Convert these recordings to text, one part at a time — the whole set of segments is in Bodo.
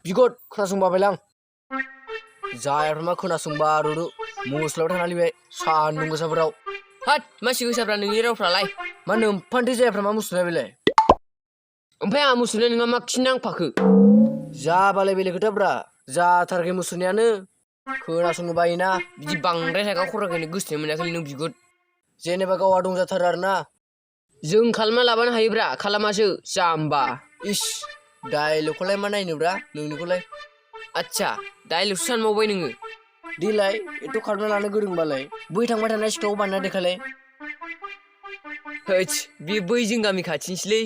बिगद खोनासंबायलां जायाफ्रा खोनासंबा रुरु मस्लायाव थांना लिबाय सान्दुं गोसाफोराव हाट मानसि गोसाफ्रा नोंनि रावफ्रालाय मा नोमफान्थि जायाफ्रा मा मुसुनाय बेलाय ओमफ्राय आंहा मुसुनाय नोंहा मा खि नांफाखो जाबालाय बेलेग खोथाफ्रा जाथारखै मुसुनायानो खोनासंनो बायोना बिदि बांद्राय थाखा खराखैनो गोसोथोनो मोनाखै नों बिगुद जेनेबा गावहा दंजाथारो आरोना जों खालामना लाबानो हायोब्रा खालामासो जाम्बा इस डाइलगखौलाय मा नायनोब्रा नोंनिखौलाय आच्छा डाइलगसो सानबावबाय नोङो देलाय एथ' खालामना लानो गोरोंबालाय बै थांबाय थानाय सिख्लाखौ बानायना देखायलाय हैस बे बै जों गामि खाथिनिसोलै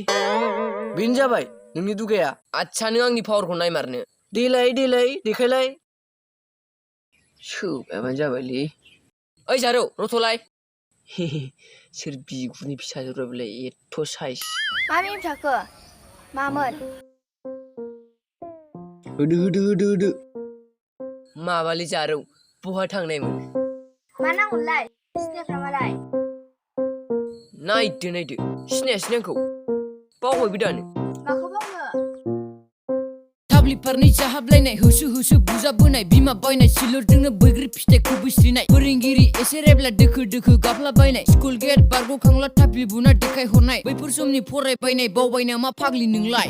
बेनो जाबाय नोंनि दुगाया आच्छा नों आंनि पावारखौ नायमारनो देलाय देखायलाय सोबायाबानो जाबायलै ओइ जारौ रथ'लाय सोर बिगुरनि फिसाजोफ्रा बेलाय एथ' साइज मामि फिसाखो मामोन होदो माबालै जारौ बहा थांनायमोन मा नांगौलाय सिनायफ्रा मालाय नायदो सिनायासै आंखौ बावबायबो दानो माखौ बावनो थाब्लिफारनै जाहाबलायनाय होसो बुजाबोनाय बिमा बायनाय सिलरजोंनो बैग्रि फिथाइखौ बैस्रिनाय फोरोंगिरि एसे रेब्ला दोखो गाफ्लाबायनाय स्कुल गेट बारग'खांला थाफ्लि बुना देखायहरनाय बैफोर समनि फरायबायनाय बावबायना मा फाग्लि नोंलाय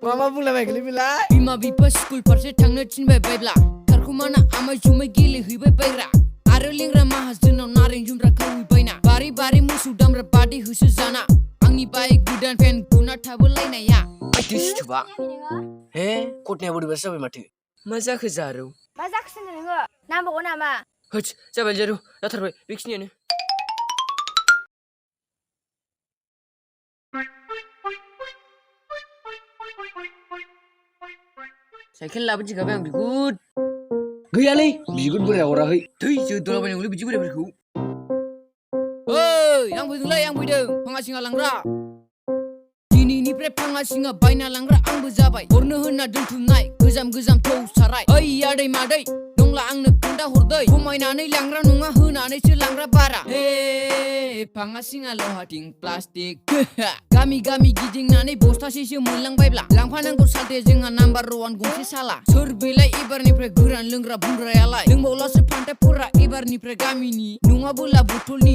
मा बुंलायबायगोलै बेलाय बिमा बिफा स्कुल फारसे थांनो थिनबाय बायब्ला खारखुमाना आमाय जुमाय गेलेहैबाय बायग्रा आरो लेंग्रा माहाजोनाव नारें जुमब्रा खावहैबायना बारि मोसौ दामब्रा बादै होसो जाना आंनि बाइक गोदान फेन गुना थाबोलायनाया दिसथुबा हे कटनिया बोरैबासो जाबाय माथो मा जाखो जारौ मा जाखोसो नोङो नांबावगौ नामा होस जाबाय जारौ जाथारबाय बेखिनियानो साइकेल लाबोदिखाबाय आं बिगुद गैयालै बिगुद बोराया हराखै थै जोदलाबायनांगौलै बिदि बोरायफोरखौ ओइ आं फैदों फाङा सिङा लांग्रा दिनैनिफ्राय फाङा सिङा बायना लांग्रा आंबो जाबाय हरनो होनना दोनथुमनाय गोजाम थौ साराय ओइ आदै मादै दंला आंनो खोन्था हरदै खमायनानै लांग्रा नङा होनानैसो लांग्रा बारा हे फाङा सिङा लहाटिं प्लास्टिक गामि गिदिंनानै बस्थासेसो मोनलांबायब्ला लांफानांगौ सालथे जोंहा नाम्बार 1 गंसे साला सोर बेलाय एबारनिफ्राय गोरान लोंग्रा बुंग्रायालाय लोंबावलासो फान्थाफोरा एबारनिफ्राय गामिनि नङाबोला बथलनि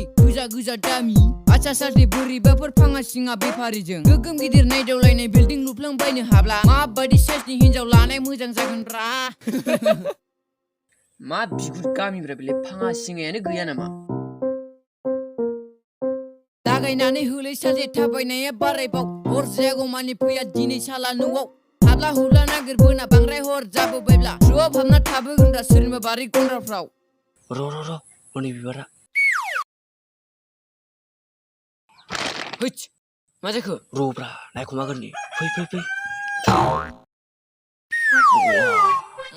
गोजा दामि आच्छा सालथे बोरैबाफोर फाङा सिङा बेफारिजों गोगोम गिदिर नायदावलायनाय बिल्डिं लुफ्लांबायनो हाब्ला माबायदि साइसनि हिनजाव लानाय मोजां जागोनब्रा मा बिगुर गामिनिफ्राय बेलाय फाङा सिङायानो गैया नामा लागायनानै होलै सालथे थाबायनाया बारायबाव हर जायागौमानि फैया दिनै साला न'आव हाबला हुब्ला नागिरबोना बांद्राय हर जाबोबायब्ला ज'आव हाबना थाबोगोनब्रा सोरनिबा बारि गन्द्राफ्राव र' हनै बिबारा हैस मा जाखो र'ब्रा नायखुमागोन दे फै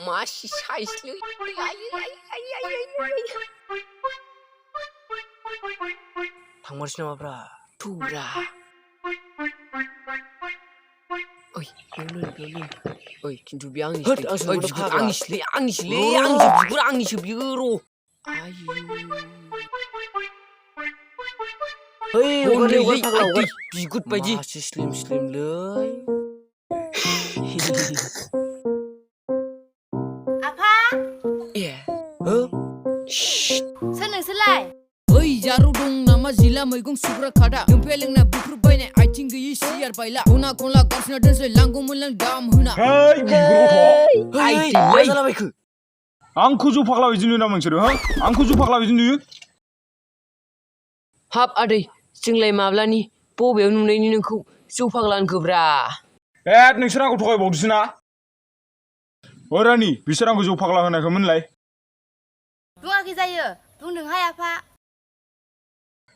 मासि साइसलै थांमारसै नामाब्रा थुब्रा ओइ ओइ खिन्थु बे आंनिसोलै आंनिसो बियो र' बिगुद बायदि स्लिमलै आफा ए हो सोर नोंसोरलाय ओइ जारौ दं नामा जिला मैगं सुग्रा खादा लोंफे लोंना बुख्रुबबायनाय आथिं गैयि सियार बायला खना गावसिना दोनसै लांगौमोनलां दाम होना मा जालाबायखो आंखौ जौ फाग्ला बायदि नुयो ना नोंसोरो आंखौ जौ फाग्ला बायदि नुयो हाब आदै जोंलाय माब्लानि बबेयाव नुनायनि नोंखौ जौ फाग्ला होनखोब्रा नोंसोर आंखौ थगायबावदोसो ना रानि बिसोर आंखौ जौ फाग्ला होनायखौमोनलाय बुङाखै जायो बुंदोंहाय आफा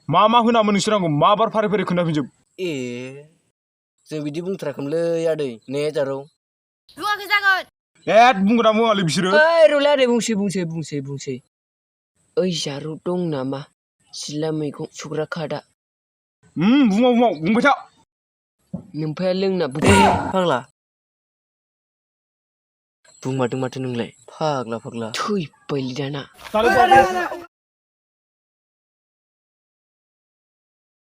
मा होनामोन नोंसोर आंखौ मा बार फारि खोन्थाफिनजोब जों बिदि बुंथाराखैमोनलै आदै ने जारौ बुङाखै जागोन बुंगोना बुङालै बिसोरो र'लै आदै बुंसै ओइ जारौ दं नामा सिला मैगं सुग्रा खादा बुंबाय था नोमफाया लोंना फाग्ला बुंमारदों माथो नोंलाय फाग्ला थैबायलै दाना